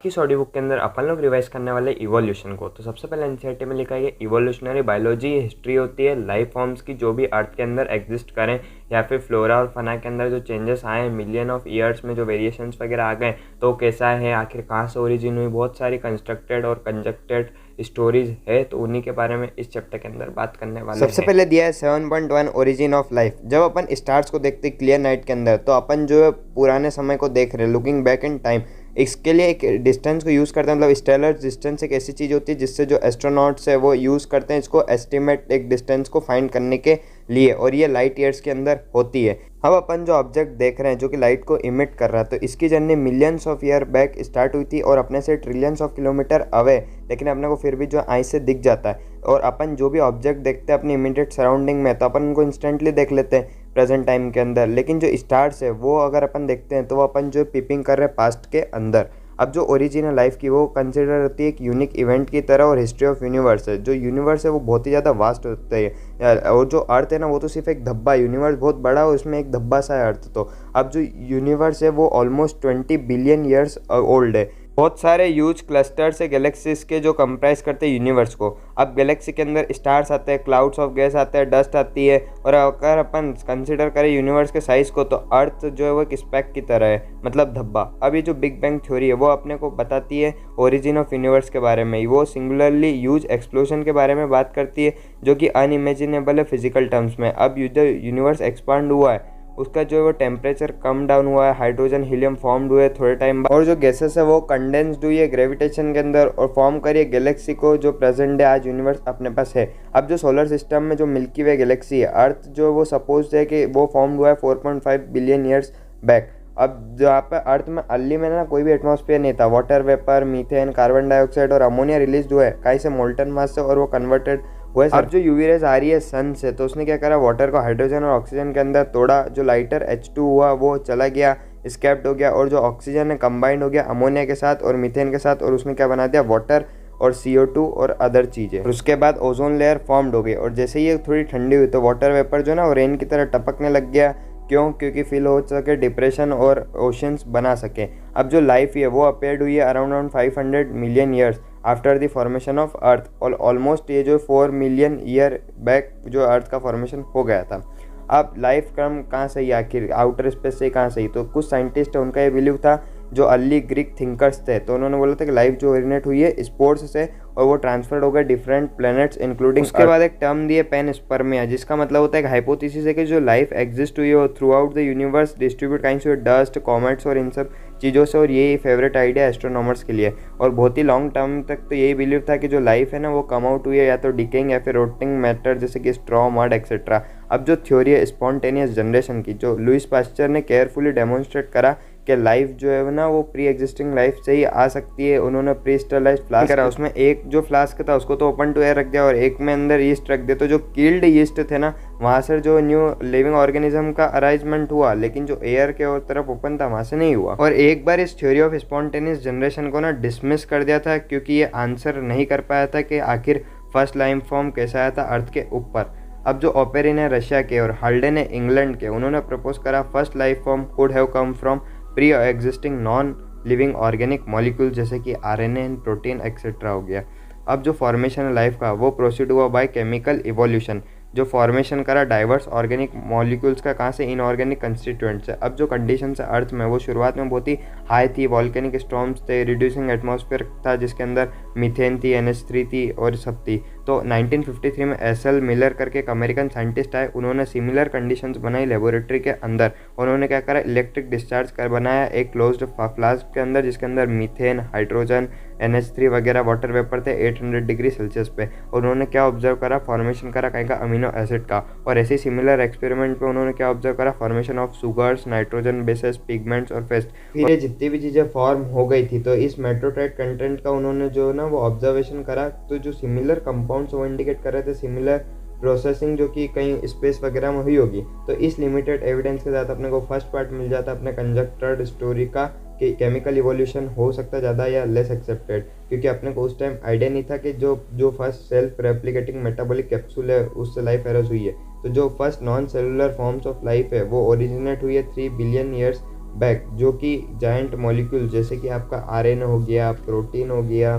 इस audio book के अंदर अपन लोग रिवाइज करने वाले इवोल्यूशन को। तो सबसे पहले एनसीईआरटी में लिखा है कि इवोल्यूशनरी बायोलॉजी हिस्ट्री होती है लाइफ फॉर्म्स की जो भी अर्थ के अंदर एग्जिस्ट करें या फिर फ्लोरा और फना के अंदर जो चेंजेस आए हैं मिलियन ऑफ ईयर्स में जो वेरिएशंस वगैरह आ गए तो कैसा है, आखिर कहाँ से ओरिजिन हुई। बहुत सारी कंस्ट्रक्टेड और कंजक्टेड स्टोरीज है, तो उन्हीं के बारे में इस चैप्टर के अंदर बात करने वाले सबसे पहले दिया है 7.1 ओरिजिन ऑफ लाइफ। जब अपन स्टार्स को देखते क्लियर नाइट के अंदर तो अपन जो है पुराने समय को देख रहे हैं, लुकिंग बैक इन टाइम। इसके लिए एक डिस्टेंस को यूज़ करते हैं, मतलब स्टेलर डिस्टेंस एक ऐसी चीज़ होती है जिससे जो एस्ट्रोनॉट्स है वो यूज़ करते हैं इसको एस्टिमेट एक डिस्टेंस को फाइंड करने के लिए, और ये लाइट ईयर्स के अंदर होती है। अब अपन जो ऑब्जेक्ट देख रहे हैं जो कि लाइट को इमिट कर रहा है, तो इसकी journey millions of year back start हुई थी और अपने से ट्रिलियंस ऑफ किलोमीटर अवे, लेकिन अपने को फिर भी जो आई से दिख जाता है। और अपन जो भी ऑब्जेक्ट देखते हैं अपनी इमीडिएट सराउंडिंग में तो अपन उनको इंस्टेंटली देख लेते हैं प्रेजेंट टाइम के अंदर, लेकिन जो स्टार्स है वो अगर अपन देखते हैं तो वो अपन जो पीपिंग कर रहे हैं पास्ट के अंदर। अब जो ओरिजिनल लाइफ की वो कंसिडर होती है एक यूनिक इवेंट की तरह, और हिस्ट्री ऑफ यूनिवर्स है। जो यूनिवर्स है वो बहुत ही ज़्यादा वास्ट होता है, और जो अर्थ है ना वो तो सिर्फ एक धब्बा, यूनिवर्स बहुत बड़ा है उसमें एक धब्बा सा है अर्थ। तो अब जो यूनिवर्स है वो ऑलमोस्ट 20 बिलियन ईयर्स ओल्ड है। बहुत सारे ह्यूज क्लस्टर से गैलेक्सीज के जो कंप्राइज करते हैं यूनिवर्स को। अब गैलेक्सी के अंदर स्टार्स आते हैं, क्लाउड्स ऑफ गैस आते हैं, डस्ट आती है, और अगर अपन कंसिडर करें यूनिवर्स के साइज को तो अर्थ जो है वो एक स्पेक की तरह है, मतलब धब्बा। अब ये जो बिग बैंग थ्योरी है वो अपने को बताती है ओरिजिन ऑफ यूनिवर्स के बारे में। वो सिंगुलरली ह्यूज एक्सप्लोजन के बारे में बात करती है जो कि अनइमेजिनेबल है फिजिकल टर्म्स में। अब जो यूनिवर्स एक्सपांड हुआ है उसका जो है वो टेम्परेचर कम डाउन हुआ है, हाइड्रोजन हीलियम फॉर्म्ड हुए थोड़े टाइम बाद, और जो गैसेस है वो कंडेंस्ड हुई है ग्रेविटेशन के अंदर और फॉर्म करिए गैलेक्सी को जो प्रेजेंट डे आज यूनिवर्स अपने पास है। अब जो सोलर सिस्टम में जो मिल्की वे गैलेक्सी है, अर्थ जो वो सपोज है कि वो फॉर्म्ड हुआ है 4.5 बिलियन ईयर्स बैक। अब जहाँ पे अर्थ में अर्ली में ना कोई भी एटमॉस्फेयर नहीं था, water vapour, methane, carbon dioxide और अमोनिया रिलीज हुआ है कहीं से मोल्टन मास से, और वो कन्वर्टेड हुआ। अब जो यूवी रेज आ रही है सन से, तो उसने क्या करा, वाटर को हाइड्रोजन और ऑक्सीजन के अंदर तोड़ा, जो लाइटर H2 हुआ वो चला गया, स्कैप्ड हो गया, और जो ऑक्सीजन है कंबाइंड हो गया अमोनिया के साथ और मीथेन के साथ, और उसने क्या बना दिया, वाटर और CO2 और अदर चीज़ें। और उसके बाद ओजोन लेयर फॉर्म्ड हो गई, और जैसे ये थोड़ी ठंडी हुई तो वाटर वेपर जो ना वो रेन की तरह टपकने लग गया। क्यों? क्योंकि फिल हो सके डिप्रेशन और ओशंस बना सके। अब जो लाइफ है वो अपेयर्ड हुई है around 500 million years after the formation of earth, और ऑलमोस्ट ये जो 4 मिलियन ईयर बैक जो अर्थ का फॉर्मेशन हो गया था। अब लाइफ क्रम कहाँ से ही, आखिर आउटर स्पेस से कहाँ से ही? तो कुछ साइंटिस्ट है उनका ये बिलीव था जो अर्ली ग्रीक थिंकर्स थे, तो उन्होंने बोला था कि लाइफ जो ओरिजिनेट हुई है स्पोर्स से और वो ट्रांसफर्ड हो गए डिफरेंट प्लैनेट्स इंक्लूडिंग। उसके बाद एक टर्म दिए पेनस्पर्मिया, जिसका मतलब होता है कि हाइपोथेसिस है कि जो लाइफ एग्जिस्ट हुई है through out the universe distribute kinds of dust, comets और इन सब चीज़ों से, और यही फेवरेट आइडिया एस्ट्रोनॉमर्स के लिए। और बहुत ही लॉन्ग टर्म तक तो यही बिलीव था कि जो लाइफ है ना वो कम आउट हुई है या तो डिकेइंग या फिर रोटिंग मैटर जैसे कि स्ट्रॉ, मड एक्सेट्रा। अब जो थ्योरी है स्पॉन्टेनियस जनरेशन की, जो लुइस पास्चर ने केयरफुली डेमोन्स्ट्रेट करा कि लाइफ जो है ना वो प्री एग्जिस्टिंग लाइफ से ही आ सकती है। उन्होंने प्री स्टरलाइज्ड फ्लास्क करा, उसमें एक जो फ्लास्क था उसको तो ओपन टू एयर रख दिया और एक में अंदर यीस्ट रख दिया, तो जो कील्ड यीस्ट थे ना वहाँ से जो न्यू लिविंग ऑर्गेनिज्म का अराइजमेंट हुआ, लेकिन जो एयर के और तरफ ओपन था वहाँ से नहीं हुआ। और एक बार इस थ्योरी ऑफ स्पॉन्टेनियस जनरेशन को ना डिसमिस कर दिया था क्योंकि ये आंसर नहीं कर पाया था कि आखिर फर्स्ट लाइफ फॉर्म कैसा आया था अर्थ के ऊपर। अब जो ओपेरिन है रशिया के और हाल्डेन है इंग्लैंड के, उन्होंने प्रपोज करा first life form could have come from pre existing non living organic molecule जैसे कि RNA एंड प्रोटीन एक्सेट्रा हो गया। अब जो फॉर्मेशन है लाइफ का वो प्रोसीड हुआ बाय केमिकल इवोल्यूशन, जो फॉर्मेशन करा डाइवर्स ऑर्गेनिक मॉलिक्यूल्स का, कहाँ से, इनऑर्गेनिक कंस्टिट्यूएंट से। अब जो कंडीशन है अर्थ में वो शुरुआत में बहुत ही हाई थी, वॉल्केनिक स्टॉर्म्स थे, रिड्यूसिंग एटमॉस्फेयर था जिसके अंदर मीथेन थी, NH3 थी और सब थी। तो 1953 में SL मिलर करके एक अमेरिकन साइंटिस्ट आए, उन्होंने सिमिलर कंडीशंस बनाई लेबोरेटरी के अंदर। उन्होंने क्या करा, इलेक्ट्रिक डिस्चार्ज कर बनाया एक क्लोज्ड फ्लास्क के अंदर जिसके अंदर मीथेन, हाइड्रोजन, NH3 वगैरह वाटर वेपर थे 800 डिग्री सेल्सियस पे। और उन्होंने क्या ऑब्जर्व करा, फॉर्मेशन करा कहीं का अमीनो एसिड का। और ऐसे सिमिलर एक्सपेरिमेंट पे उन्होंने क्या ऑब्जर्व करा, formation of sugars, nitrogen bases, pigments और फेस्ट। फिर ये जितनी भी चीज़ें फॉर्म हो गई थी तो इस मेट्रोटाइट कंटेंट का उन्होंने जो ना वो ऑब्जर्वेशन करा, तो जो सिमिलर कंपाउंड्स वो इंडिकेट कर रहे थे सिमिलर प्रोसेसिंग जो कि कहीं स्पेस वगैरह में हुई होगी। तो इस लिमिटेड एविडेंस के साथ अपने को फर्स्ट पार्ट मिल जाता अपने कंजक्टेड स्टोरी का कि केमिकल इवोल्यूशन हो सकता है ज़्यादा या लेस एक्सेप्टेड, क्योंकि अपने को उस टाइम आइडिया नहीं था कि जो first self replicating metabolic capsule है उससे लाइफ एरोज हुई है। तो जो first non cellular forms of life है वो ओरिजिनेट हुई है 3 बिलियन ईयर्स बैक, जो कि जायंट मॉलिक्यूल जैसे कि आपका आरएनए हो गया, प्रोटीन हो गया,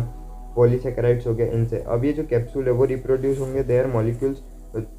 पॉलीसेकेराइड्स हो गया, इनसे अब ये जो कैप्सूल है वो रिप्रोड्यूस होंगे देयर मॉलिक्यूल्स।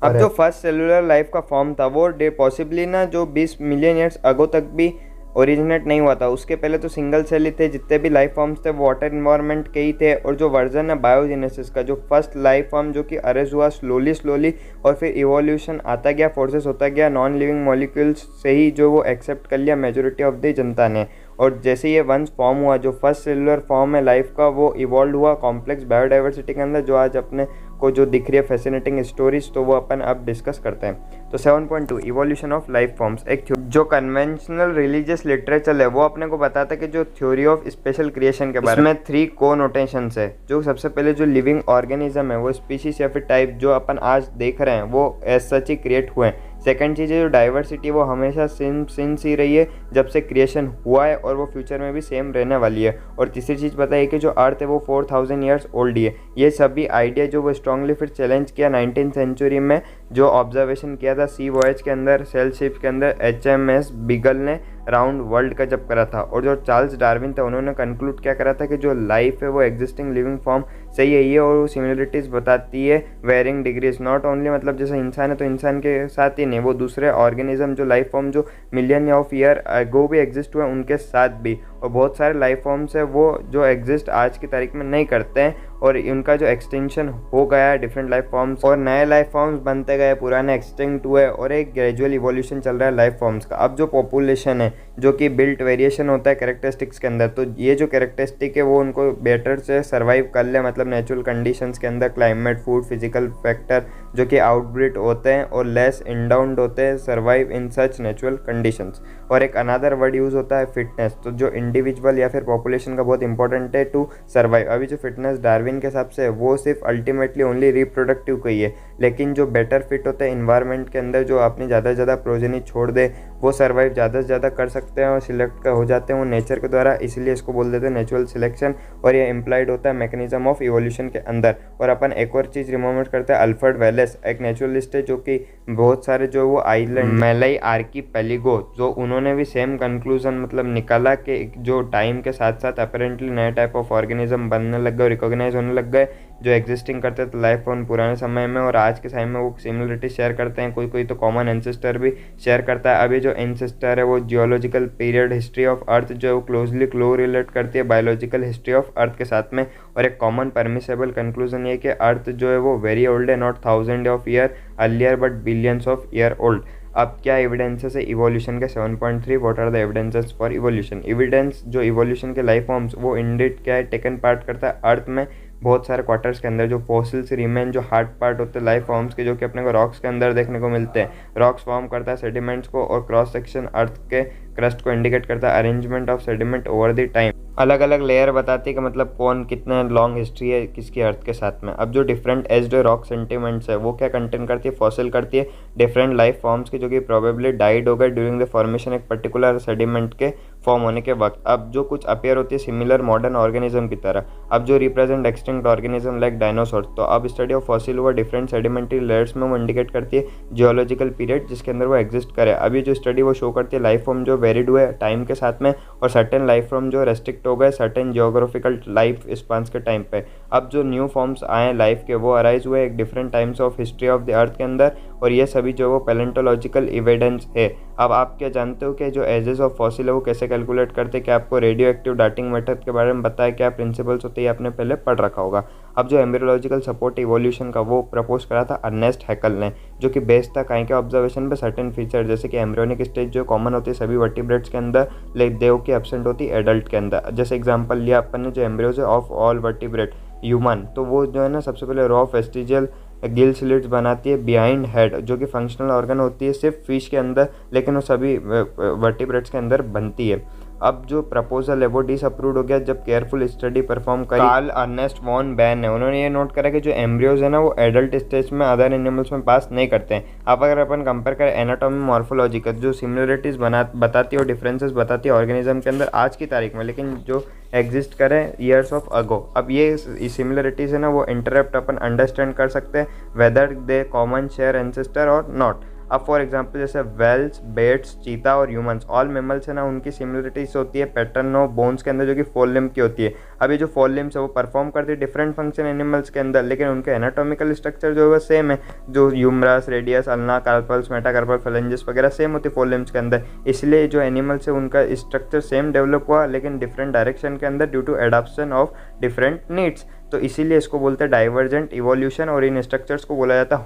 अब जो फर्स्ट सेलुलर लाइफ का फॉर्म था वो पॉसिबली ना जो 20 मिलियन ईयर्स अगो तक भी ओरिजिनेट नहीं हुआ था। उसके पहले तो सिंगल सेल ही थे, जितने भी लाइफ फॉर्म्स थे वाटर इन्वायरमेंट के ही थे। और जो वर्जन है बायोजेनेसिस का, जो फर्स्ट लाइफ फॉर्म जो कि अरेज हुआ स्लोली और फिर इवोल्यूशन आता गया, फोर्सेस होता गया, नॉन लिविंग मॉलिक्यूल्स से ही जो वो एक्सेप्ट कर लिया मेजोरिटी ऑफ द जनता ने। और जैसे ये वंस फॉर्म हुआ, जो फर्स्ट सेलुलर फॉर्म है लाइफ का, वो इवॉल्व हुआ कॉम्प्लेक्स बायोडाइवर्सिटी के अंदर, जो आज अपने को जो दिख रही है फैसिनेटिंग स्टोरीज, तो वो अपन अब डिस्कस करते हैं। तो 7.2 इवोल्यूशन ऑफ लाइफ फॉर्म्स। एक जो कन्वेंशनल रिलीजियस लिटरेचर है वो अपने को बताता है कि जो थ्योरी ऑफ स्पेशल क्रिएशन के बारे में 3 कोनोटेशंस है। जो सबसे पहले जो लिविंग ऑर्गेनिज्म है वो स्पीशीज या फिर टाइप जो अपन आज देख रहे हैं वो एज सच ही क्रिएट हुए हैं। सेकंड चीज़ है जो डाइवर्सिटी, वो हमेशा सिंस ही रही है जब से क्रिएशन हुआ है और वो फ्यूचर में भी सेम रहने वाली है। और तीसरी चीज़ बताइए कि जो अर्थ है वो 4000 ईयर्स ओल्ड ही है। ये सभी आइडिया जो वो स्ट्रांगली फिर चैलेंज किया 19th सेंचुरी में, जो ऑब्जर्वेशन किया था सी वॉयज के अंदर, सेल शिप के अंदर HMS बिगल ने राउंड वर्ल्ड का जब करा था। और जो चार्ल्स डार्विन था उन्होंने कंक्लूड क्या करा था कि जो लाइफ है वो एग्जिस्टिंग लिविंग फॉर्म सही है ये, और वो सिमिलरिटीज़ बताती है वेरिंग डिग्रीज। नॉट ओनली मतलब जैसे इंसान है तो इंसान के साथ ही नहीं, वो दूसरे ऑर्गेनिज्म जो लाइफ फॉर्म जो मिलियन ऑफ ईयर अगो भी एग्जिस्ट हुए उनके साथ भी। और बहुत सारे लाइफ फॉर्म्स है वो जो एग्जिस्ट आज की तारीख में नहीं करते हैं और उनका जो एक्सटेंशन हो गया है डिफरेंट लाइफ फॉर्म्स, और नए लाइफ फॉर्म्स बनते गए, पुराने एक्सटिंक्ट हुए और एक ग्रेजुअल इवोल्यूशन चल रहा है लाइफ फॉर्म्स का। अब जो पॉपुलेशन है जो कि बिल्ट वेरिएशन होता है कैरेक्टरिस्टिक्स के अंदर, तो ये जो कैरेक्टरिस्टिक है वो उनको बेटर से सर्वाइव कर ले, मतलब नेचुरल कंडीशंस के अंदर, क्लाइमेट, फूड, फिजिकल फैक्टर जो कि आउटब्रीड होते हैं और लेस इंडाउंड होते हैं, survive in such natural conditions. और एक अनदर वर्ड यूज़ होता है फिटनेस, तो जो इंडिविजुअल या फिर पॉपुलेशन का बहुत इंपॉर्टेंट है टू सर्वाइव। अभी जो फिटनेस डार्विन के हिसाब से वो सिर्फ अल्टीमेटली ओनली रिप्रोडक्टिव का ही है, लेकिन जो बेटर फिट होता है इन्वायरमेंट के अंदर, जो अपनी ज़्यादा से ज़्यादा प्रोजेनी छोड़ दे, वो सर्वाइव ज़्यादा से ज़्यादा कर सकते हैं और सिलेक्ट हो जाते हैं वो नेचर के द्वारा, इसलिए इसको बोल देते हैं नेचुरल सिलेक्शन। और ये इम्प्लाइड होता है मैकेनिज्म ऑफ इवोल्यूशन के अंदर। और अपन एक और चीज़ रिमेंबर करते हैं, अल्फ्रेड वेलेस एक नेचुरलिस्ट है जो कि बहुत सारे जो वो आइलैंड मेलाई आर्कीपेलिगो, जो उन्होंने भी सेम कंक्लूजन मतलब निकाला कि जो टाइम के साथ साथ अपेरेंटली नए टाइप ऑफ ऑर्गेनिज्म बनने लग गए, रिकॉग्नाइज होने लग गए, जो एग्जिस्टिंग करते थे लाइफ फॉर्म पुराने समय में और आज के समय में, वो सिमिलरिटी शेयर करते हैं। कोई कोई तो कॉमन एंसेस्टर भी शेयर करता है। अभी जो एंसेस्टर है वो geological period history of earth जो है वो क्लोजली रिलेट करती है बायोलॉजिकल हिस्ट्री ऑफ अर्थ के साथ में। और एक कॉमन परमिसेबल कंक्लूजन ये कि अर्थ जो है वो वेरी ओल्ड है, not 1000 of year earlier but billions of year old. अब क्या एविडेंसेस है इवोल्यूशन के 7.3 what are the evidences for evolution. Evidence जो इवोल्यूशन के लाइफ फॉर्म्स वो इंडिट क्या है, टेकन पार्ट करता है अर्थ में बहुत सारे क्वार्टर्स के अंदर, जो फॉसिल्स रिमेन, जो हार्ड पार्ट होते हैं लाइफ फॉर्म्स के, जो कि अपने को रॉक्स के अंदर देखने को मिलते हैं। रॉक्स फॉर्म करता है सेडिमेंट्स को, और क्रॉस सेक्शन अर्थ के क्रस्ट को इंडिकेट करता है arrangement of sediment over the time. अलग अलग लेयर बताती है कि मतलब कौन कितने लॉन्ग हिस्ट्री है किसकी अर्थ के साथ में। अब जो डिफरेंट एज्ड रॉक सेंटिमेंट्स है वो क्या कंटेन करती है, फॉसिल करती है डिफरेंट लाइफ फॉर्म्स की जो कि प्रोबेबली डाइड हो गए ड्यूरिंग द फॉर्मेशन एक पर्टिकुलर सेडिमेंट के फॉर्म होने के वक्त। अब जो कुछ अपीयर होती है सिमिलर मॉडर्न ऑर्गेनिज्म की तरह, अब जो represent extinct organism like dinosaur, तो अब स्टडी ऑफ फॉसिल हुआ डिफरेंट सेडिमेंट्री लेयर्स में वो इंडिकेट करती है जियोलॉजिकल पीरियड जिसके अंदर वो एग्जिस्ट करे। अभी जो स्टडी वो शो करती है लाइफ फॉर्म जो वेरिड हुए टाइम के साथ में, और सर्टेन लाइफ फॉर्म जो रेस्ट्रिक्ट हो गए सर्टेन जियोग्राफिकल लाइफ स्पान्स के टाइम पे। अब जो न्यू फॉर्म्स आए लाइफ के वो अराइज हुए एक different times of history of the earth के अंदर, और ये सभी जो वो पैलेंटोलॉजिकल एविडेंस है। अब आप क्या जानते हो कि जो एजेस ऑफ फॉसिल है वो कैसे कैलकुलेट करते हैं, क्या आपको रेडियो एक्टिव डाटिंग मेथड के बारे में बताया, क्या प्रिंसिपल्स होते हैं, आपने पहले पढ़ रखा होगा। अब जो एम्ब्रियोलॉजिकल सपोर्ट इवोल्यूशन का वो प्रपोज करा था अर्नेस्ट हैकल ने, जो कि बेस्ड था कहीं के ऑब्जर्वेशन पे सर्टेन फीचर, जैसे कि एम्ब्रियोनिक स्टेज जो कॉमन होती है सभी वर्टिब्रेट्स के अंदर, लेकिन देव की एब्सेंट होती है एडल्ट के अंदर। जैसे एग्जांपल लिया अपन ने जो एम्ब्रियोज है ऑफ ऑल वर्टिब्रेट ह्यूमन, तो वो जो है ना सबसे पहले रॉ वेस्टिजियल गिल स्लिट्स बनाती है बिहाइंड हेड, जो कि फंक्शनल ऑर्गन होती है सिर्फ फिश के अंदर, लेकिन वो सभी वर्टिब्रेट्स के अंदर बनती है। अब जो प्रपोजल है वो डिसअप्रूव्ड हो गया जब केयरफुल स्टडी परफॉर्म करी कार्ल अर्नेस्ट वॉन बैन है। उन्होंने ये नोट करा कि जो एम्ब्रियोज है ना वो एडल्ट स्टेज में अदर एनिमल्स में पास नहीं करते हैं। अब अगर अपन कंपेयर करें एनाटॉमी मॉर्फोलॉजी का, जो सिमिलरिटीज बताती है और डिफरेंसेस बताती है ऑर्गेनिज्म के अंदर आज की तारीख में, लेकिन जो एग्जिस्ट करें ईयर्स ऑफ अगो। अब ये सिमिलरिटीज है ना वो इंटरप्ट अपन अंडरस्टैंड कर सकते हैं whether they common share ancestor और नॉट। अब फॉर एग्जांपल जैसे वेल्स, बेट्स, चीता और ह्यूमंस, ऑल मेमल्स है ना, उनकी सिमिलरिटीज होती है पैटर्न ऑफ बोन्स के अंदर जो कि 4 लिम्ब की होती है। अब ये जो 4 लिम्स है वो परफॉर्म करती है डिफरेंट फंक्शन एनिमल्स के अंदर, लेकिन उनके एनाटॉमिकल स्ट्रक्चर जो है वो सेम है। जो humerus, radius, ulna, carpals, metacarpal, phalanges वगैरह सेम होती है 4 लिम्स के अंदर। इसलिए जो एनिमल्स है उनका स्ट्रक्चर सेम डेवलप हुआ, लेकिन डिफरेंट डायरेक्शन के अंदर due to adaption of different needs. तो इसीलिए इसको बोलते हैं डाइवर्जेंट इवोल्यूशन, और इन स्ट्रक्चर्स को बोला जाता है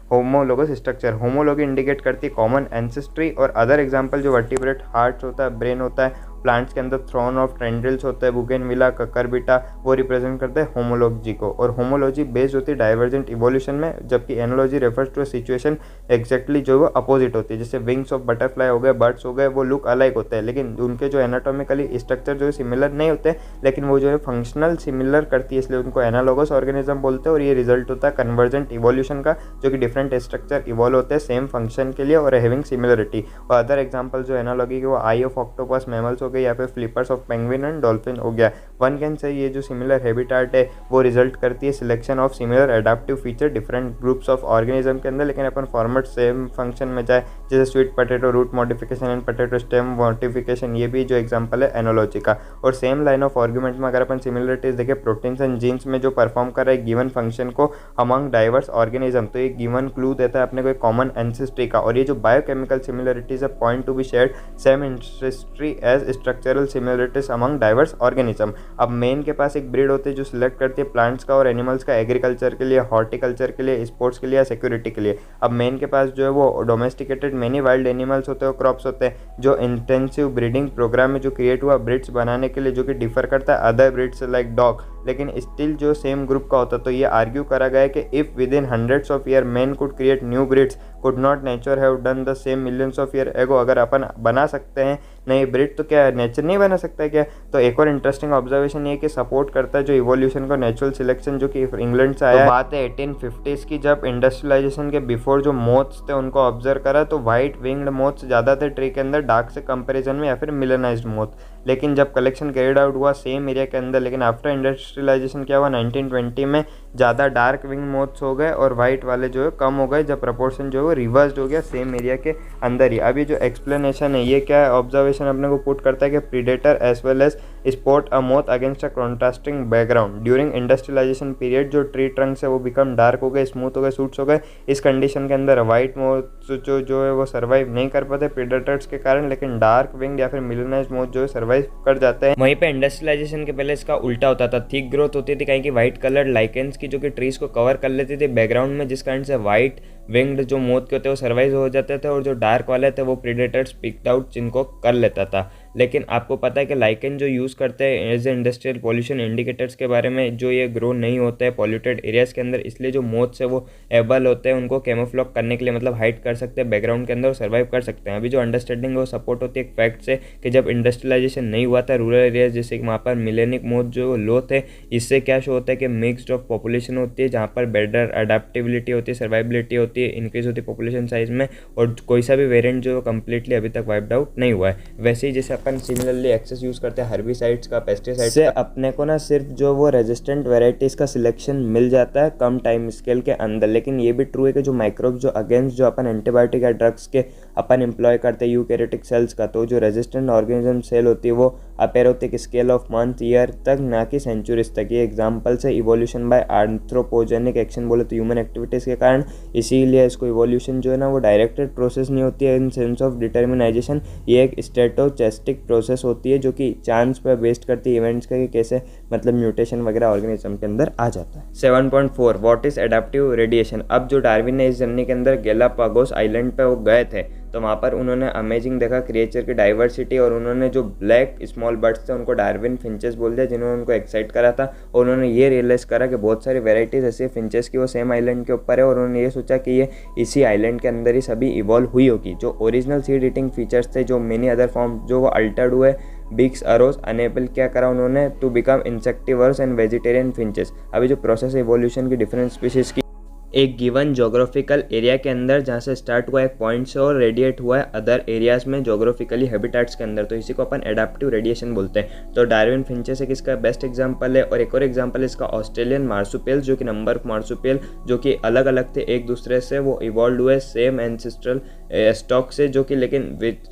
होमोलोगस स्ट्रक्चर। होमोलोगी इंडिकेट करती है कॉमन एंसेस्ट्री। और अदर एग्जांपल जो वर्टिब्रेट हार्ट होता है, ब्रेन होता है, प्लांट्स के अंदर थ्रोन ऑफ टेंड्रिल्स होता है, बुगेनविला, ककरबिटा, वो रिप्रेजेंट करते हैं होमोलॉजी को। और होमोलॉजी बेस्ड होती है डाइवर्जेंट इवोल्यूशन में, जबकि analogy refers to a situation exactly जो वो अपोजिट होती है। जैसे विंग्स ऑफ बटरफ्लाई हो गए, बर्ड्स हो गए, वो लुक अलाइक होते हैं, लेकिन उनके जो एनाटॉमिकली स्ट्रक्चर जो है सिमिलर नहीं होते, लेकिन वो जो है फंक्शनल सिमिलर करती है, इसलिए उनको एनालॉगस ऑर्गेनिज्म बोलते हैं। और ये रिजल्ट होता है कन्वर्जेंट इवोल्यूशन का, जो कि डिफरेंट स्ट्रक्चर इवॉल्व होते हैं सेम फंक्शन के लिए और हैविंग सिमिलरिटी। और अदर एग्जांपल जो एनालॉगी के वो आई ऑफ ऑक्टोपस, मैमल्स हो गए, या फिर flippers of penguin and dolphin हो गया। वन कैन से ये जो सिमिलर हैबिटेट है वो रिजल्ट करती है selection of similar adaptive feature different groups of organism के अंदर, लेकिन अपन फॉर्मेट सेम फंक्शन में जाए, जैसे sweet potato root modification and potato stem modification, ये भी जो एग्जांपल है एनोलॉजी का। और सेम लाइन ऑफ आर्गुमेंट में अगर अपन सिमिलरिटीज देखें प्रोटीन्स एंड जीन्स में जो परफॉर्म कर रहा है गिवन फंक्शन को अमंग डाइवर्स ऑर्गेनिज्म, तो ये गिवन क्लू देता है अपने को कॉमन एंसेस्ट्री का। और ये जो बायोकेमिकल सिमिलरिटीज है point to be shared same ancestry as structural similarities among diverse organism. अब मेन के पास एक ब्रीड होती है जो सिलेक्ट करती है प्लांट्स का और एनिमल्स का एग्रीकल्चर के लिए, हॉर्टिकल्चर के लिए, स्पोर्ट्स के लिए या सिक्योरिटी के लिए। अब मेन के पास जो है वो डोमेस्टिकेटेड मेनी वाइल्ड एनिमल्स होते हैं, क्रॉप्स होते हैं, जो इंटेंसिव ब्रीडिंग प्रोग्राम में जो क्रिएट हुआ ब्रीड्स बनाने के लिए, जो कि डिफर करता है अदर ब्रीड्स लाइक डॉग, लेकिन स्टिल जो सेम ग्रुप का होता है। तो ये आर्ग्यू करा गया है कि if with in hundreds of year man could create new breeds, could not nature have done the same millions of year ago. अगर अपन बना सकते हैं नई ब्रीड तो क्या नेचर नहीं बना सकता है क्या? तो एक और इंटरेस्टिंग ऑब्जर्वेशन ये कि सपोर्ट करता है जो इवोल्यूशन को नेचुरल सिलेक्शन जो कि इंग्लैंड से आया। तो बात है 1850s की, जब इंडस्ट्रियलाइजेशन के बिफोर जो मोथ्स थे उनको ऑब्जर्व करा तो वाइट विंग्ड मोथ्स ज़्यादा थे ट्री के अंदर डार्क से कंपेरिजन में, या फिर मिलेनाइज्ड मोथ। लेकिन जब कलेक्शन कैरिड आउट हुआ सेम एरिया के अंदर, लेकिन आफ्टर इंडस्ट्रियलाइजेशन क्या हुआ 1920 में ज़्यादा डार्क विंग मोथ्स हो गए और वाइट वाले जो है कम हो गए, जब प्रपोर्शन जो है वो रिवर्स्ड हो गया सेम एरिया के अंदर ही। अब ये जो एक्सप्लेनेशन है ये क्या है, ऑब्जर्वेशन अपने को पुट करता है कि predator as well as spot a moth against a contrasting background during industrialization period. जो ट्री ट्रंक्स है वो बिकम डार्क हो गए, स्मूथ हो गए, सूट्स हो गए। इस कंडीशन के अंदर वाइट मोथ जो है वो सर्वाइव नहीं कर पाते प्रीडेटर्स के कारण, लेकिन डार्क विंग या फिर मिलेनाइज्ड मोथ जो है सर्वाइव कर जाते हैं। वहीं पे इंडस्ट्रियलाइजेशन के पहले इसका उल्टा होता था, थिक ग्रोथ होती थी, कहीं की व्हाइट कलर लाइकेंस की जो कि ट्रीज को कवर कर लेती थी बैकग्राउंड में, जिस कारण से व्हाइट विंग्ड जो मोथ के होते हैं वो सर्वाइव हो जाते थे, और जो डार्क वाले थे वो प्रीडेटर्स पिक्ड आउट जिनको कर लेता था। लेकिन आपको पता है कि लाइकेन जो यूज़ करते हैं as a industrial pollution indicators के बारे में, जो ये ग्रो नहीं होते हैं पॉल्यूटेड एरियाज़ के अंदर, इसलिए जो मोथ्स है वो एबल होते हैं उनको कैमोफ्लॉग करने के लिए, मतलब हाइड कर सकते हैं बैकग्राउंड के अंदर और सर्वाइव कर सकते हैं। अभी जो अंडरस्टैंडिंग है वो सपोर्ट होती है एक फैक्ट से कि जब इंडस्ट्रियलाइजेशन नहीं हुआ था रूरल एरियाज, जैसे कि वहाँ पर मिलेनिक मोथ जो लो थे, इससे क्या शो होता है कि मिक्सड ऑफ पॉपुलेशन होती है, जहाँ पर बेटर अडेप्टिबिलिटी होती है, सर्वाइबिलिटी होती है, इंक्रीज होती है पॉपुलेशन साइज में, और कोई सा भी वेरिएंट जो कंप्लीटली अभी तक वाइप्ड आउट नहीं हुआ है। वैसे ही जैसे अपन सिमिलरली एक्सेस यूज़ करते हैं हर्बिसाइड्स का, पेस्टिसाइड्स से, अपने को ना सिर्फ जो वो रेजिस्टेंट वेराइटीज़ का सिलेक्शन मिल जाता है कम टाइम स्केल के अंदर। लेकिन ये भी ट्रू है कि जो माइक्रोब्स जो अगेंस्ट जो अपन एंटीबायोटिक या ड्रग्स के अपन एम्प्लॉय करते हैं यूकैरियोटिक सेल्स का, तो जो रेजिस्टेंट ऑर्गेनिज्म सेल होती है वो अपेयर होती है स्केल ऑफ मंथ ईयर तक, ना कि सेंचुरीज तक। ये एग्जाम्पल से इवोल्यूशन बाय एंथ्रोपोजेनिक एक्शन बोले तो ह्यूमन एक्टिविटीज़ के कारण, इसीलिए इसको इवोल्यूशन जो है ना वो डायरेक्टेड प्रोसेस नहीं होती है इन सेंस ऑफ डिटर्मिनाइजेशन। ये एक स्टेटोचेस्टिक प्रोसेस होती है जो कि चांस पर बेस्ड करती है इवेंट्स का कि कैसे मतलब म्यूटेशन वगैरह ऑर्गेनिज्म के अंदर आ जाता है। 7.4 व्हाट इज एडाप्टिव रेडिएशन। अब जो डार्विन ने इस जर्नी के अंदर गैलापागोस आइलैंड पे वो गए थे, तो वहाँ पर उन्होंने अमेजिंग देखा क्रिएचर की डाइवर्सिटी, और उन्होंने जो ब्लैक स्मॉल बर्ड्स थे उनको डार्विन फिंचेस बोल दिया, जिन्होंने उनको एक्साइट करा था। और उन्होंने ये रियलाइज करा कि बहुत सारी वेराइटीज़ ऐसी फिंचेस की वो सेम आइलैंड के ऊपर है, और उन्होंने ये सोचा कि ये इसी आइलैंड के अंदर ही सभी इवॉल्व हुई होगी। जो ओरिजिनल सीड ईटिंग फीचर्स थे, जो मेनी अदर फॉर्म जो वो अल्टर्ड हुए, बिग्स अरोज अनेबल क्या करा उन्होंने to become insectivores and vegetarian finches. अभी जो प्रोसेस इवोल्यूशन की डिफरेंट स्पीशीज़ की एक गिवन जोग्राफिकल एरिया के अंदर जहाँ से स्टार्ट हुआ एक पॉइंट से और रेडिएट हुआ है अदर एरियाज में जोग्राफिकली हैबिटेट्स के अंदर, तो इसी को अपन एडाप्टिव रेडिएशन बोलते हैं। तो डार्विन फिंचेस एक इसका बेस्ट एग्जांपल है। और एक और एग्जांपल है इसका ऑस्ट्रेलियन मार्सुपियल्स, जो कि नंबर ऑफ मार्सुपियल जो कि अलग अलग थे एक दूसरे से, वो इवॉल्व हुए सेम एंसेस्ट्रल स्टॉक से, जो कि लेकिन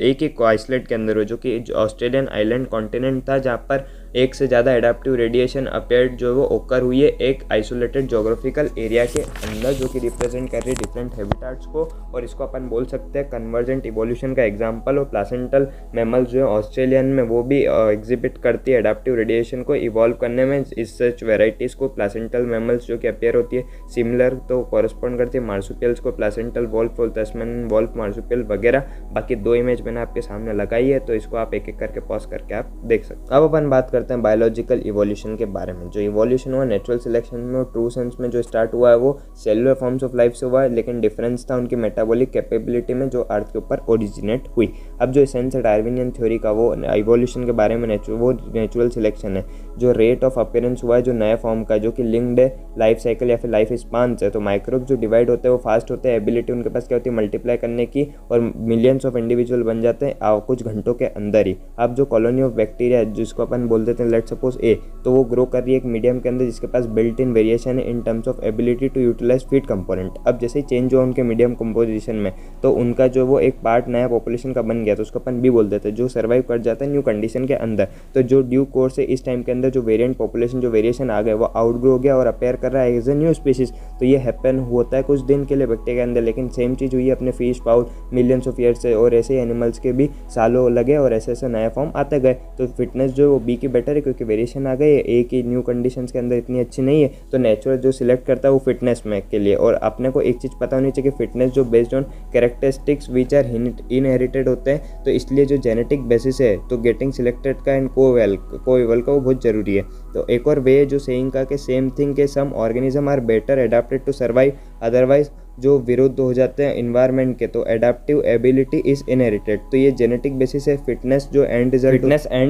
एक ही आइसलैंड के अंदर हुए, जो कि ऑस्ट्रेलियन आइलैंड कॉन्टिनेंट था जहाँ पर एक से ज़्यादा एडाप्टिव रेडिएशन अपेयर्ड जो वो ओकर हुई है एक आइसोलेटेड जोग्राफिकल एरिया के अंदर, जो कि रिप्रेजेंट कर रही है डिफरेंट हैबिटेट्स को। और इसको अपन बोल सकते हैं कन्वर्जेंट इवोल्यूशन का एग्जांपल। और प्लासेंटल मैमल्स जो है ऑस्ट्रेलियन में वो भी एग्जिबिट करती है एडाप्टिव रेडिएशन को इवॉल्व करने में। इस सच वेराइटीज़ को प्लासेंटल मैमल्स जो कि अपेयर होती है सिमिलर तो कॉरस्पॉन्ड करती है मार्सुपियल्स को, प्लासेंटल वॉल्फ और तस्मैनियन वॉल्फ मार्सुपियल वगैरह। बाकी 2 इमेज मैंने आपके सामने लगाई है, तो इसको आप एक एक करके पॉज करके आप देख सकते हैं। अब अपन बात करते हैं बायोलॉजिकल इवोल्यूशन के बारे में। जो इवोल्यूशन हुआ नेचुरल सिलेक्शन में और ट्रू सेंस में जो स्टार्ट हुआ है वो सेलुलर फॉर्म्स ऑफ लाइफ से हुआ है, लेकिन डिफरेंस था उनकी मेटाबॉलिक कैपेबिलिटी में जो अर्थ के ऊपर ओरिजिनेट हुई। अब जो सेंस है डार्विनियन थ्योरी का वो इवोल्यूशन के बारे में वो नेचुरल सिलेक्शन है। जो रेट ऑफ अपीयरेंस हुआ है जो नया फॉर्म का, जो कि लिंक्ड है लाइफ साइकिल या फिर लाइफ स्पान से। तो माइक्रोब जो डिवाइड होते हैं वो फास्ट होते हैं, एबिलिटी उनके पास क्या होती है मल्टीप्लाई करने की, और मिलियंस ऑफ इंडिविजुअल बन जाते हैं कुछ घंटों के अंदर ही। अब जो कॉलोनी ऑफ बैक्टीरिया है जिसको अपन बोल देते हैं लेट सपोज ए, तो वो ग्रो कर रही है एक मीडियम के अंदर जिसके पास बिल्ट इन वेरिएशन है in terms of ability to utilize feed component. अब जैसे ही चेंज हुआ उनके मीडियम कंपोजिशन में, तो उनका जो वो एक पार्ट नया पॉपुलेशन का बन गया, तो उसको अपन भी बोल देते हैं जो सर्वाइव कर जाता है न्यू कंडीशन के अंदर। तो जो ड्यू कोर्स है इस टाइम के अंदर जो वेरिएंट पॉपुलेशन जो वेरिएशन आ गए वो आउटग्रो हो गया और अपेयर कर रहा है एज ए न्यू स्पीसीज। तो ये हैपन होता है कुछ दिन के लिए बैक्टीरिया के अंदर, लेकिन सेम चीज़ हुई है अपने fish Paul millions of years से, और ऐसे एनिमल्स के भी सालों लगे और ऐसे ऐसे नया फॉर्म आते गए। तो फिटनेस जो वो बी की बेटर है क्योंकि वेरिएशन आ गई है, ए की न्यू कंडीशंस के अंदर इतनी अच्छी नहीं है, तो नेचुरल जो सिलेक्ट करता है वो फिटनेस में के लिए। और अपने को एक चीज़ पता होनी चाहिए कि फिटनेस जो based on characteristics which are inherited होते हैं, तो इसलिए जो जेनेटिक बेसिस है तो गेटिंग सिलेक्टेड का एंड कोएवल का वो बहुत जरूरी है। तो एक और वे जो सेइंग का कि सेम थिंग के some organism are better adapted to survive otherwise जो विरुद्ध हो जाते हैं इन्वायरमेंट के, तो एडाप्टिव एबिलिटी इज इनहेरिटेड। तो ये जेनेटिक बेसिस है फिटनेस जो एंड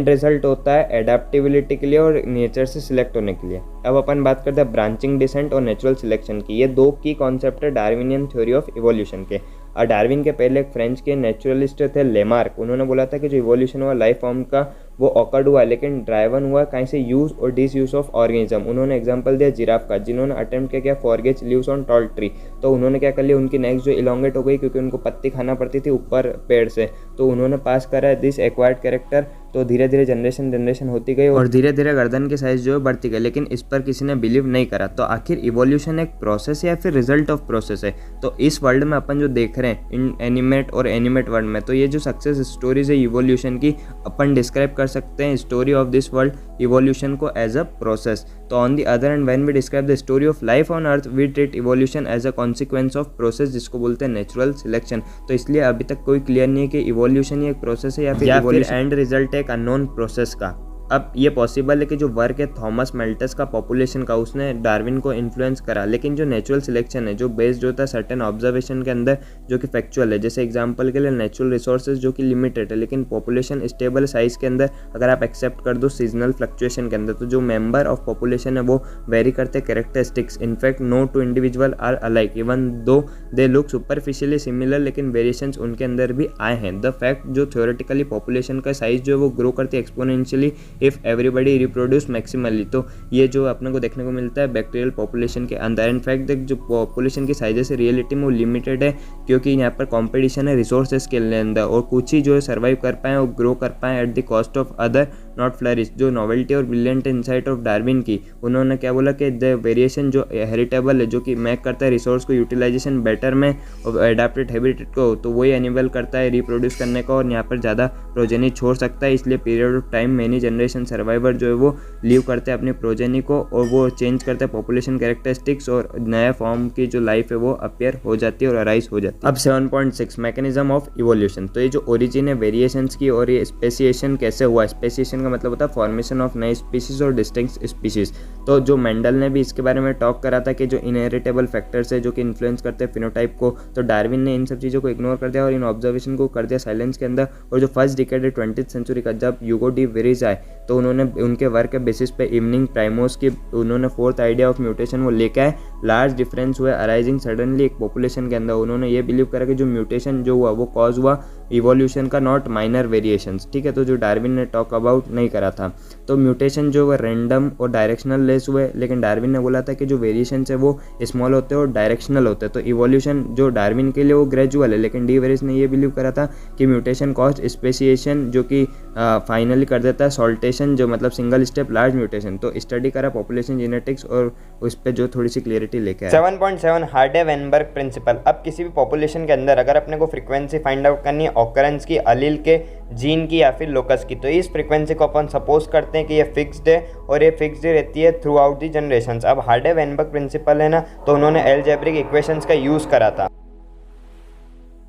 रिजल्ट होता है एडाप्टिबिलिटी के लिए और नेचर से सिलेक्ट होने के लिए। अब अपन बात करते हैं ब्रांचिंग डिसेंट और नेचुरल सिलेक्शन की। ये 2 की कॉन्सेप्ट है डार्विनियन थ्योरी ऑफ इवोल्यूशन के। और डार्विन के पहले एक फ्रेंच के नेचुरलिस्ट थे लेमार्क, उन्होंने बोला था कि जो इवोल्यूशन हुआ लाइफ फॉर्म का वो ऑकर्ड हुआ, लेकिन ड्राइवन हुआ कहीं से यूज और डिस यूज ऑफ ऑर्गेनिज्म। उन्होंने एग्जांपल दिया जिराफ का, जिन्होंने अटेम्प्ट किया फॉरगेज लीव्स ऑन टॉल ट्री। तो उन्होंने क्या कर लिया, उनकी नेक जो इलोंगेट हो गई क्योंकि उनको पत्ती खाना पड़ती थी ऊपर पेड़ से, तो उन्होंने पास करा दिस एक्वायर्ड कैरेक्टर। तो धीरे धीरे जनरेशन होती गई और धीरे धीरे गर्दन की साइज जो है बढ़ती गई, लेकिन इस पर किसी ने बिलीव नहीं करा। तो आखिर इवोल्यूशन एक प्रोसेस है या फिर रिजल्ट ऑफ प्रोसेस है? तो इस वर्ल्ड में अपन जो देख रहे हैं इन एनिमेट और एनिमेट वर्ल्ड में, तो ये जो सक्सेस स्टोरीज है इवोल्यूशन की, अपन डिस्क्राइब कर सकते हैं story of this world evolution को एज अ प्रोसेस। तो on the other end when we describe the story of life on earth we treat evolution as a consequence of process, जिसको बोलते हैं natural selection. तो इसलिए अभी तक कोई क्लियर नहीं है कि इवोल्यूशन ही एक प्रोसेस है या फिर एंड रिजल्ट है एक अननोन प्रोसेस का। अब ये पॉसिबल है कि जो वर्क है थॉमस मेल्टस का पॉपुलेशन का, उसने डार्विन को इन्फ्लुएंस करा, लेकिन जो नेचुरल सिलेक्शन है जो बेस्ड होता है सर्टेन ऑब्जर्वेशन के अंदर जो कि फैक्चुअल है। जैसे एग्जांपल के लिए नेचुरल रिसोर्सेज जो कि लिमिटेड है, लेकिन पॉपुलेशन स्टेबल साइज के अंदर अगर आप एक्सेप्ट कर दो सीजनल फ्लक्चुएशन के अंदर, तो जो मेंबर ऑफ पॉपुलेशन है वो वेरी करते characteristics. In fact no two individual are alike even though they look superficially similar, लेकिन वेरिएशंस उनके अंदर भी आए हैं। द फैक्ट जो थ्योरेटिकली पॉपुलेशन का साइज जो है वो ग्रो करती है exponentially if everybody reproduce maximally. तो ये जो अपने को देखने को मिलता है बैक्टीरियल पॉपुलेशन के अंदर। इनफैक्ट जो पॉपुलेशन की साइजेस है रियलिटी में वो लिमिटेड है, क्योंकि यहाँ पर कंपटीशन है रिसोर्सेज के अंदर, और कुछ ही जो है सर्वाइव कर पाएँ और ग्रो कर पाएँ at the cost of other not flourish. जो नॉवेल्टी और ब्रिलियंट इंसाइट ऑफ डार्विन की, उन्होंने क्या बोला कि द वेरिएशन जो हेरिटेबल है जो कि मैक करता है रिसोर्स को यूटिलाइजेशन बेटर में और एडाप्टेड हैबिटेट को, तो वही एनेबल करता है रिप्रोड्यूस करने का और यहाँ पर ज़्यादा प्रोजेनी छोड़ सकता है। इसलिए period of time many generation survivor जो है वो लीव करते हैं अपनी प्रोजेनी को और वो चेंज करते हैं पॉपुलेशन कैरेक्टरिस्टिक्स और नया फॉर्म की जो लाइफ है वो अपीयर हो जाती है और अराइज हो जाती है। अब 7.6 मैकेनिज्म ऑफ इवोल्यूशन। तो ये जो ओरिजिन है वेरिएशंस की और ये स्पेसिएशन कैसे हुआ। स्पेसिएशन का मतलब होता है फॉर्मेशन ऑफ नए स्पीसीज और डिस्टिंक्ट स्पीसीज। तो जो मेंडल ने भी इसके बारे में टॉक करा था कि जो इनहेरिटेबल फैक्टर्स है जो कि इन्फ्लुएंस करते हैं फिनोटाइप को, तो डार्विन ने इन सब चीज़ों को इग्नोर कर दिया और इन ऑब्जर्वेशन को कर दिया साइलेंस के अंदर। और जो फर्स्ट डिकेड है 20th सेंचुरी का, जब ह्यूगो डी वेरिज आए तो उन्होंने उनके वर्क के बेसिस पे इवनिंग प्राइमोस की उन्होंने फोर्थ आइडिया ऑफ म्यूटेशन वो लेके आए। लार्ज डिफरेंस हुए अराइजिंग सडनली एक पॉपुलेशन के अंदर। उन्होंने ये बिलीव करा कि जो म्यूटेशन जो हुआ वो कॉज हुआ इवोल्यूशन का, नॉट माइनर वेरिएशंस, ठीक है। तो जो डार्विन ने टॉक अबाउट नहीं करा था। तो म्यूटेशन जो वो रैंडम और डायरेक्शनल लेस हुए, लेकिन डार्विन ने बोला था कि जो वेरिएशंस है वो स्मॉल होते हैं और डायरेक्शनल होते हैं। तो इवोल्यूशन जो डार्विन के लिए वो ग्रेजुअल है, लेकिन डी वेरिस ने ये बिलीव करा था कि म्यूटेशन कॉज स्पेसिएशन, जो कि फाइनली कर देता है सॉल्टेशन, जो मतलब सिंगल स्टेप लार्ज म्यूटेशन। तो स्टडी करा पॉपुलेशन जेनेटिक्स और उस पर जो थोड़ी सी क्लियरिटी लेके आया। 7.7 हार्डे-वेनबर्ग प्रिंसिपल। अब किसी भी पॉपुलेशन के अंदर अगर अपने को फ्रीक्वेंसी फाइंड आउट करनी है ऑकरेंस की, अलील के, जीन की या फिर लोकस की, तो इस फ्रीक्वेंसी को अपन सपोज करते हैं कि ये फिक्स्ड है और ये फिक्स्ड रहती है थ्रू आउट दी जनरेशंस। अब हार्डे-वेनबर्ग प्रिंसिपल है ना, तो उन्होंने एल्जेब्रिक इक्वेशंस का यूज़ करा था।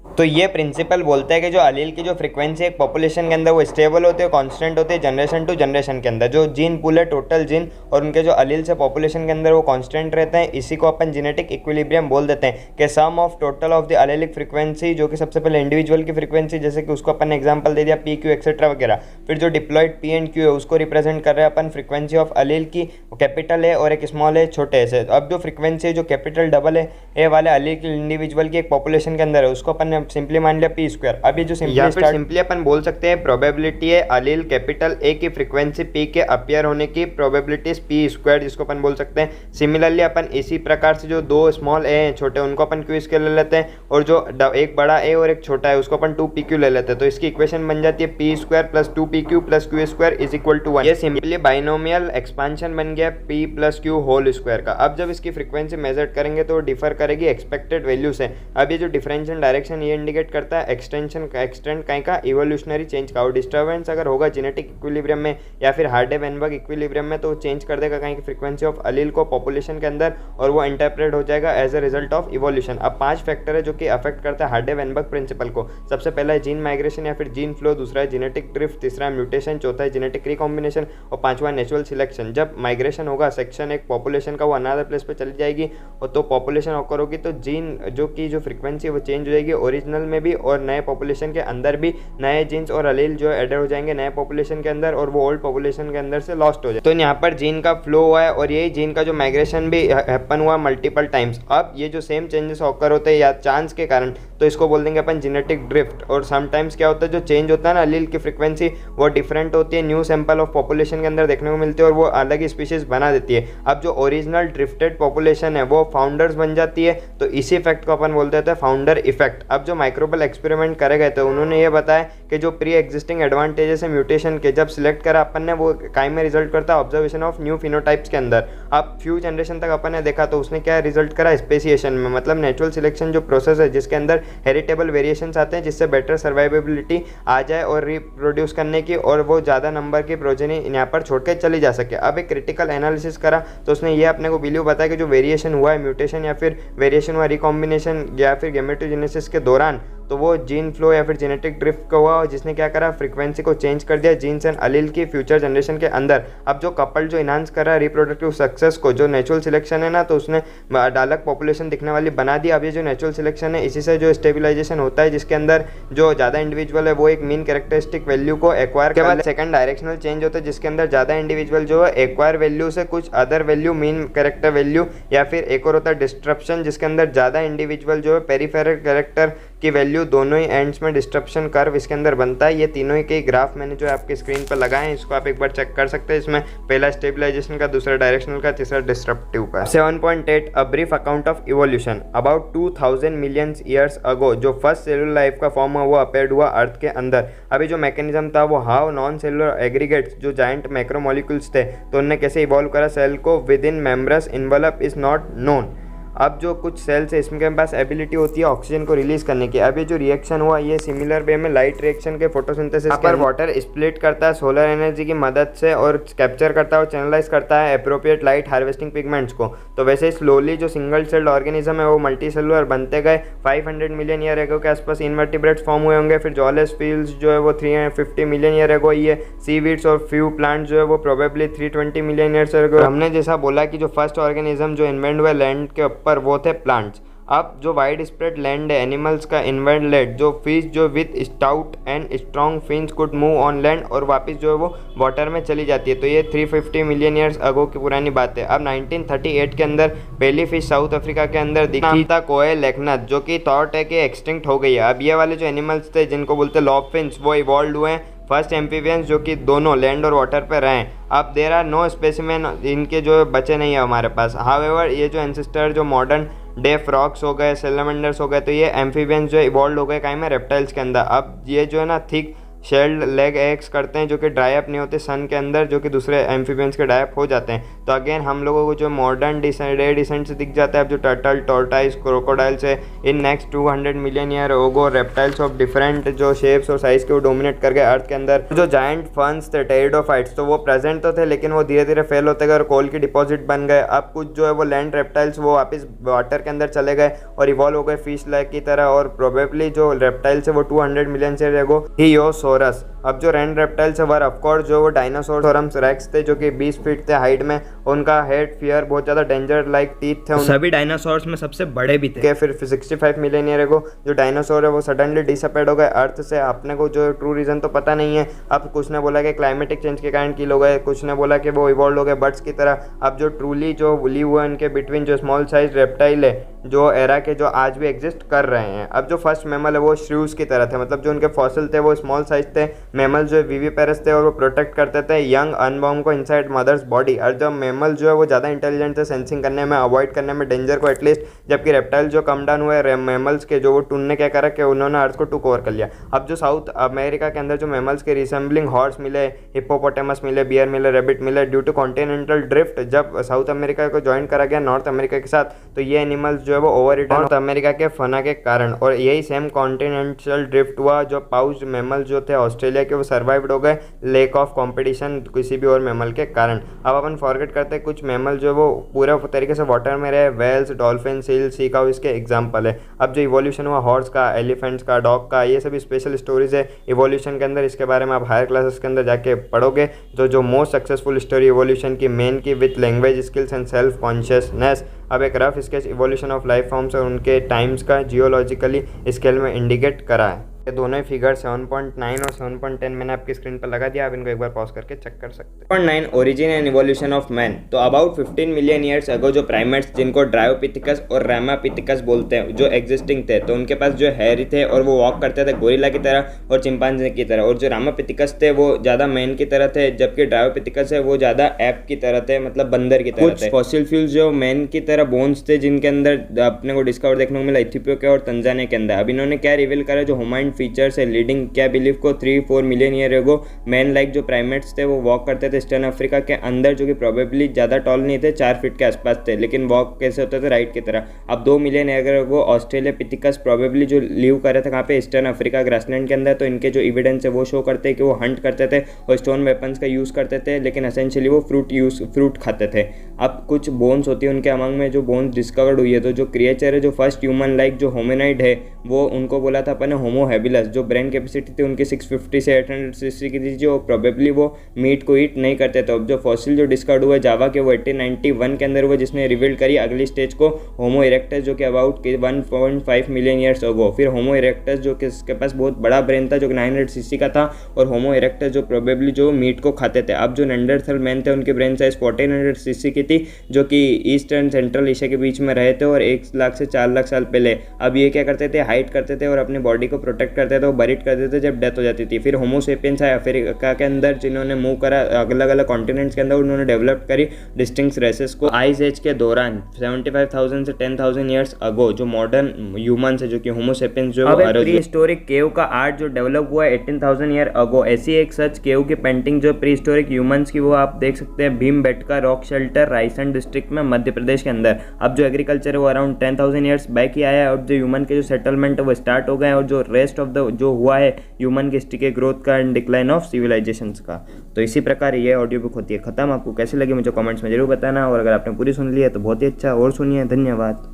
तो ये प्रिंसिपल बोलता है कि जो अलील की जो फ्रीक्वेंसी एक पॉपुलेशन के अंदर वो स्टेबल होते हैं, कांस्टेंट होते हैं जनरेशन टू जनरेशन के अंदर। जो जीन पूल है टोटल जीन और उनके जो अलील से पॉपुलेशन के अंदर वो कांस्टेंट रहते हैं। इसी को अपन जेनेटिक इक्विलिब्रियम बोल देते हैं कि sum of total of the allelic frequency, जो कि सबसे पहले इंडिविजुअल की फ्रीक्वेंसी, जैसे कि उसको अपन ने एग्जाम्पल दे दिया पी क्यू एक्सेट्रा वगैरह। फिर जो डिप्लॉयड पी एंड क्यू है उसको रिप्रेजेंट कर रहे हैं अपन फ्रीक्वेंसी ऑफ अलील की, कैपिटल है और एक स्मॉल है छोटे है से। अब जो फ्रीक्वेंसी है जो कैपिटल डबल है ए वाले अलील की इंडिविजुअल की एक पॉपुलेशन के अंदर है, उसको अपन ने सिंपली मान लिया पी स्क्वायर। अभी जो सिंपली अपन बोल सकते हैं प्रोबेबिलिटी है अलील कैपिटल ए की फ्रीक्वेंसी पी के अपीयर होने की प्रोबेबिलिटी पी स्क्वायर, जिसको अपन बोल सकते हैं। सिमिलरली अपन इसी प्रकार से जो दो स्मॉल ए हैं छोटे, उनको अपन क्यू स्क्वायर ले लेते हैं और जो एक बड़ा ए और एक छोटा है उसको अपन 2pq ले लेते हैं। तो इसकी इक्वेशन बन जाती है p square plus 2pq plus q square is equal to 1। ये सिंपली बाइनोमियल एक्सपांशन बन गया p plus q whole square का। अब जब इसकी फ्रीक्वेंसी मेजर करेंगे तो डिफर करेगी एक्सपेक्टेड वैल्यू से। अब ये जो डिफरेंशियल डायरेक्शन ये इंडिकेट करता है एक्सटेंशन का, एक्सटेंड कहीं का इवोल्यूशनरी चेंज का। और डिस्टर्बेंस अगर होगा जेनेटिक इक्विलिब्रियम में या फिर हार्डे-वेनबर्ग इक्विलिब्रियम में, तो वो चेंज कर देगा कहीं की फ्रीक्वेंसी ऑफ अलील को पॉपुलेशन के अंदर और वो इंटरप्रेट हो जाएगा as a result of evolution. अब 5 फैक्टर है जो कि अफेक्ट करता है हार्डे-वेनबर्ग प्रिंसिपल को। सबसे पहला है जीन माइग्रेशन या फिर जीन फ्लो, दूसरा है जेनेटिक ड्रिफ्ट, तीसरा है म्यूटेशन, चौथा है जेनेटिक रिकॉम्बिनेशन और पांचवा नेचुरल सिलेक्शन। जब माइग्रेशन होगा सेक्शन एक पॉपुलेशन का वो अनदर प्लेस पे चली जाएगी और तो पॉपुलेशन ऑकर होगी तो जीन जो फ्रीक्वेंसी वो चेंज हो जाएगी ओरिजिनल में भी और नए पॉपुलेशन के अंदर भी नए जीन्स और अलील जो एडेड हो जाएंगे नए पॉपुलेशन के अंदर और वो ओल्ड पॉपुलेशन के अंदर से लॉस्ट हो जाए। तो यहाँ पर जीन का फ्लो हुआ है और यही जीन का जो माइग्रेशन भी हैपन हुआ मल्टीपल टाइम्स। अब ये जो सेम चेंजेस ऑकर होते हैं या चांस के कारण, तो इसको बोल देंगे अपन जेनेटिक ड्रिफ्ट। और समटाइम्स क्या होता है जो चेंज होता है ना अलील की फ्रीक्वेंसी वो डिफरेंट होती है, न्यू सैंपल ऑफ पॉपुलेशन के अंदर देखने को मिलती है और वो अलग ही स्पीशीज बना देती है। अब जो ओरिजिनल ड्रिफ्टेड पॉपुलेशन है वो फाउंडर्स बन जाती है, तो इसी इफेक्ट को अपन बोलते हैं फाउंडर इफेक्ट। अब जो माइक्रोबल एक्सपेरिमेंट करे गए थे उन्होंने ये बताया कि जो प्री एग्जिस्टिंग एडवांटेजेस है म्यूटेशन के जब सिलेक्ट करा अपन ने वो काई में रिजल्ट करता है ऑब्जर्वेशन ऑफ न्यू फिनोटाइप्स के अंदर। अब फ्यू जनरेशन तक अपन ने देखा तो उसने क्या रिजल्ट करा स्पेसिएशन में, मतलब नेचुरल सिलेक्शन जो प्रोसेस है जिसके अंदर हेरिटेबल वेरिएशंस आते हैं जिससे बेटर सर्वाइवेबिलिटी आ जाए और रिप्रोड्यूस करने की और वो ज़्यादा नंबर की प्रोजेनी यहाँ पर छोड़ के चली जा सके। अब एक क्रिटिकल एनालिसिस करा तो उसने ये अपने को बिलीव बताया कि जो वेरिएशन हुआ है म्यूटेशन या फिर वेरिएशन हुआ रिकॉम्बिनेशन या फिर गैमेटोजेनेसिस के दौरान, तो वो जीन फ्लो या फिर जेनेटिक ड्रिफ्ट का हुआ जिसने क्या करा फ्रीक्वेंसी को चेंज कर दिया जीन्स एंड अलील की फ्यूचर जनरेशन के अंदर। अब जो कपल जो इनहांस कर रहा है रिप्रोडक्टिव सक्सेस को, जो नेचुरल सिलेक्शन है ना तो उसने अलग पॉपुलेशन दिखने वाली बना दी। अब ये जो नेचुरल सिलेक्शन है इसी से जो स्टेबिलाईजेशन होता है जिसके अंदर जो ज़्यादा इंडिविजुअल है वो एक मीन कैरेक्टरिस्टिक वैल्यू को एक्वायर के बाद सेकंड डायरेक्शनल चेंज होता है जिसके अंदर ज़्यादा इंडिविजुअल जो है एक्वायर वैल्यू से कुछ other value mean character value, या फिर एक और होता है डिस्ट्रप्शन जिसके अंदर ज़्यादा इंडिविजुअल जो है पेरीफेरल कैरेक्टर की वैल्यू दोनों ही एंड्स में डिस्ट्रप्शन कर्व इसके अंदर बनता है। ये तीनों ही के ग्राफ मैंने जो आपके स्क्रीन पर लगाए हैं इसको आप एक बार चेक कर सकते हैं। इसमें पहला स्टेबलाइजेशन का, दूसरा डायरेक्शनल का, तीसरा डिस्ट्रप्टिव का। 7.8 a brief account of evolution. About 2000 million years ago जो फर्स्ट सेलुलर लाइफ का फॉर्म हुआ वो अपेयर्ड हुआ अर्थ के अंदर। अभी जो मैकेनिज्म था वो हाउ नॉन सेलुलर एग्रीगेट्स जो जाइंट मैक्रोमोलिक्यूल्स थे तो उन्होंने कैसे इवॉल्व करा सेल को within membrane envelope is not known. अब जो कुछ सेल्स है इसमें के पास एबिलिटी होती है ऑक्सीजन को रिलीज करने की। अब ये जो रिएक्शन हुआ ये सिमिलर वे में लाइट रिएक्शन के फोटोसिंथेसिस पर वाटर स्प्लिट करता है सोलर एनर्जी की मदद से और कैप्चर करता है और चैनलाइज करता है एप्रोप्रिएट लाइट हार्वेस्टिंग पिगमेंट्स को। तो वैसे ही स्लोली जो सिंगल सेल्ड ऑर्गेनिज्म है वो मल्टी सेलुलर बनते गए। 500 मिलियन ईयर एगो के आसपास इन्वर्टिब्रेट्स फॉर्म हुए होंगे। फिर जॉलेस फील्ड्स जो है वो 350 मिलियन ईयर एगो ही है। सीवीड्स और फ्यू प्लांट्स जो है वो प्रोबेबली 320 मिलियन ईयर्स एगो। हमने जैसा बोला कि जो फर्स्ट ऑर्गेनिज्म जो इन्वेंट हुए लैंड के पर वो थे प्लांट्स। अब जो वाइड स्प्रेड लैंड है एनिमल्स का इन्वर्लेट जो फिश जो with stout and strong fins could move on land और वापस जो है वो वाटर में चली जाती है। तो ये 350 मिलियन ईयर्स अगो की पुरानी बात है। अब 1938 के अंदर पहली फिश साउथ अफ्रीका के अंदर दिखी था कोए लेखनत, जो कि थॉट है कि एक्सटिंक्ट हो गई है। अब ये वाले जो एनिमल्स थे जिनको बोलते लॉब फिन्स वो इवॉल्व हुए हैं फर्स्ट एम्फीबियंस जो कि दोनों लैंड और वाटर पे रहे। अब देर आर नो स्पेसिमेन इनके जो बचे नहीं है हमारे पास। हाउएवर ये जो एंसेस्टर जो मॉडर्न डे फ्रॉक्स हो गए, सेलेमेंडर्स हो गए, तो ये एम्फीबियंस जो इवॉल्व हो गए कहीं में रेप्टाइल्स के अंदर। अब ये जो है ना थिक शेल्ड लेग एग्स करते हैं जो कि ड्राई अप नहीं होते सन के अंदर, जो कि दूसरे एम्फीबियंस के ड्राई अप हो जाते हैं। तो अगेन हम लोगों को जो मॉडर्न डे डिसेंट से दिख जाता है अब जो टर्टल, टोर्टाइस, क्रोकोडाइल्स है in next 200 million year ago reptiles of different जो शेप्स और साइज के वो डोमिनेट कर गए अर्थ के अंदर। जो जायंट फर्न्स थे टेरिडोफाइट्स तो वो प्रेजेंट तो थे लेकिन वो धीरे धीरे फेल होते गए और कोल की डिपॉजिट बन गए। अब कुछ जो है वो लैंड रेप्टाइल्स वो वापस वाटर के अंदर चले गए और इवॉल्व हो गए फिश लाइक की तरह। और प्रोबेबली जो रेप्टाइल्स है वो 200 मिलियन ईयर एगो हियोसोरस। अब जो रैंड रेप्टाइल्स वर ऑफकोर्स जो वो डायनासोरस रेक्स थे जो कि 20 फीट थे हाइट में। उनका हेड फियर बहुत ज़्यादा डेंजर लाइक टीथ थे। सभी डायनासोर्स में सबसे बड़े भी थे। फिर 65 मिलियन ईयर को जो डायनासोर है वो सडनली डिसअपेयर हो गए अर्थ से। अपने को जो ट्रू रीज़न तो पता नहीं है। अब कुछ ने बोला कि क्लाइमेटिक चेंज के कारण किल हो गए, कुछ ने बोला कि वो इवॉल्व हो गए बर्ड्स की तरह। अब जो ट्रूली जो लिव हुआ इनके बिटवीन जो स्मॉल साइज रेप्टाइल है जो एरा के जो आज भी एग्जिस्ट कर रहे हैं। अब जो फर्स्ट मैमल है वो श्रीव्स की तरह थे, मतलब जो उनके फॉसिल थे वो स्मॉल साइज थे। मैमल जो विविपेरस थे और वो प्रोटेक्ट करते थे यंग अनबॉर्न को इनसाइड मदर्स बॉडी। और जब मैमल जो है वो ज़्यादा इंटेलिजेंट थे सेंसिंग करने में, अवॉइड करने में डेंजर को एटलीस्ट, जबकि रेप्टाइल जो कम डाउन हुए मैमल्स के जो वो टूनने क्या करा कि उन्होंने अर्थ को टूक ओवर कर लिया। अब जो साउथ अमेरिका के अंदर जो मैमल्स के रिसेंबलिंग हॉर्स मिले, हिप्पोपोटामस मिले, बियर मिले, रेबिट मिले ड्यू टू कॉन्टिनेंटल ड्रिफ्ट, जब साउथ अमेरिका को ज्वाइन करा गया नॉर्थ अमेरिका के साथ तो ये एनिमल्स जो है वो ओवर रिटर्न नॉर्थ अमेरिका के फना के कारण। और यही सेम कॉन्टिनेंटल ड्रिफ्ट हुआ जो पाउच मैमल जो थे ऑस्ट्रेलिया के वो सर्वाइव्ड हो गए लेक ऑफ कंपटीशन किसी भी और मैमल के कारण। अब अपन फॉरगेट करते हैं कुछ मैमल जो वो पूरे तरीके से वाटर में रहे, whales, dolphin, seal, sea cow इसके एग्जांपल है। अब जो इवोल्यूशन हुआ हॉर्स का, एलिफेंट्स का, डॉग का, ये सभी स्पेशल स्टोरीज है इवोल्यूशन के अंदर। इसके बारे में आप हायर क्लासेस के अंदर जाके पढ़ोगे। जो मोस्ट सक्सेसफुल स्टोरी इवोल्यूशन की मेन की with language skills and self consciousness. अब एक rough sketch evolution of life forms और उनके टाइम्स का जियोलॉजिकली स्केल में इंडिकेट करा है। ये दोनों ही फिगर 7.9 और 7.10 मैंने आपकी स्क्रीन पर लगा दिया, आप इनको एक बार पॉज करके चेक कर सकते हैं। 9 origin and evolution of man. तो अबाउट 15 मिलियन ईयर्स अगो जो प्राइमेट्स जिनको ड्रायोपिथिकस और रामापिथिकस बोलते हैं जो एग्जिस्टिंग थे, तो उनके पास जो हेयर थे और वो वॉक करते थे गोरिल्ला की तरह और चिंपांजी की तरह। और जो रामापिथिकस थे वो ज़्यादा मैन की तरह थे, जबकि ड्रायोपिथिकस है वो ज़्यादा ऐप की तरह थे, मतलब बंदर की तरह थे। फॉसिल फ्यूल्स जो मैन की तरह बोन्स थे जिनके अंदर अपने को डिस्कवर देखने को मिला इथियोपिया के और तंजानिया के अंदर। अब इन्होंने क्या रिवील करा जो होमाइन फीचर्स है लीडिंग क्या बिलीव को 3-4 million year ago man like जो प्राइमेट्स थे वो वॉक करते थे ईस्टर्न अफ्रीका के अंदर, जो कि प्रोबेबली ज़्यादा टॉल नहीं थे, 4 फीट के आसपास थे, लेकिन वॉक कैसे होते थे राइट की तरह। अब 2 मिलियन ईयर एगो ऑस्ट्रेलियापिथिकस प्रोबेबली जो लिव कर रहे थे कहाँ पे ईस्टर्न अफ्रीका ग्रासलैंड के अंदर। तो इनके जो एविडेंस है वो शो करते हैं कि वो हंट करते थे और स्टोन वेपन्स का यूज़ करते थे, लेकिन एसेंशियली वो फ्रूट खाते थे। अब कुछ बोन्स होती है उनके अमंग में जो बोन्स डिस्कवर्ड हुई है, तो जो क्रिएचर है जो फर्स्ट ह्यूमन लाइक जो होमिनाइड है वो उनको बोला था अपन होमो हैबिलस। जो ब्रेन कैपेसिटी थी उनकी 650 से 800 सीसी की थी, जो प्रोबेबली वो मीट को ईट नहीं करते थे। अब जो फॉसिल जो डिस्कवर्ड हुआ जावा के वो 1891 के अंदर हुआ, जिसने रिवील करी अगली स्टेज को होमो इरेक्टस जो कि अबाउट 1.5 मिलियन ईयर्स अगो। फिर होमो इरेक्टस जो कि इसके पास बहुत बड़ा ब्रेन था जो कि 900 सीसी का था, और होमो इरेक्टस जो प्रोबेबली जो मीट को खाते थे। अब जो नेंडरथल मैन थे उनकी ब्रेन साइज 1400 सीसी की थी, जो कि ईस्ट एंड सेंट्रल एशिया के बीच में रहे थे और 1 लाख से 4 लाख साल पहले। अब ये क्या करते थे, हाइड करते थे और अपनी बॉडी को प्रोटेक्ट करते थे, वो बरीड करते थे जब डेथ हो जाती थी। फिर होमो सेपियंस आए अफ्रीका के अंदर, जिन्होंने मूव करा अलग अलग कॉन्टिनेंट्स के अंदर, उन्होंने डेवलप करी डिस्टिंक्ट रेसेस को आइस एज के दौरान 75,000 से 10,000 ईयर्स अगो। जो मॉडर्न ह्यूमन है जो कि होमो सेपियंस जो प्री हिस्टोरिक केव का आर्ट जो डेवलप हुआ 18,000 ईयर अगो। ऐसी एक सच केव की पेंटिंग जो प्री हिस्टोरिक ह्यूमंस की वो आप देख सकते हैं Bhimbetka rock shelter Raisen district में मध्य प्रदेश के अंदर। अब जो एग्रीकल्चर है वो अराउंड 10,000 ईयर्स बैक ही आया है, और जो ह्यूमन के जो सेटलमेंट है वो स्टार्ट हो गए हैं, और जो रेस्ट ऑफ द जो हुआ है ह्यूमन की हिस्ट्री के ग्रोथ का एंड डिक्लाइन ऑफ सिविलाइजेशंस का। तो इसी प्रकार ये ऑडियो बुक होती है खत्म। आपको कैसी लगी मुझे कमेंट्स में जरूर बताना, और अगर आपने पूरी सुन ली है तो बहुत ही अच्छा, और सुनिए। धन्यवाद।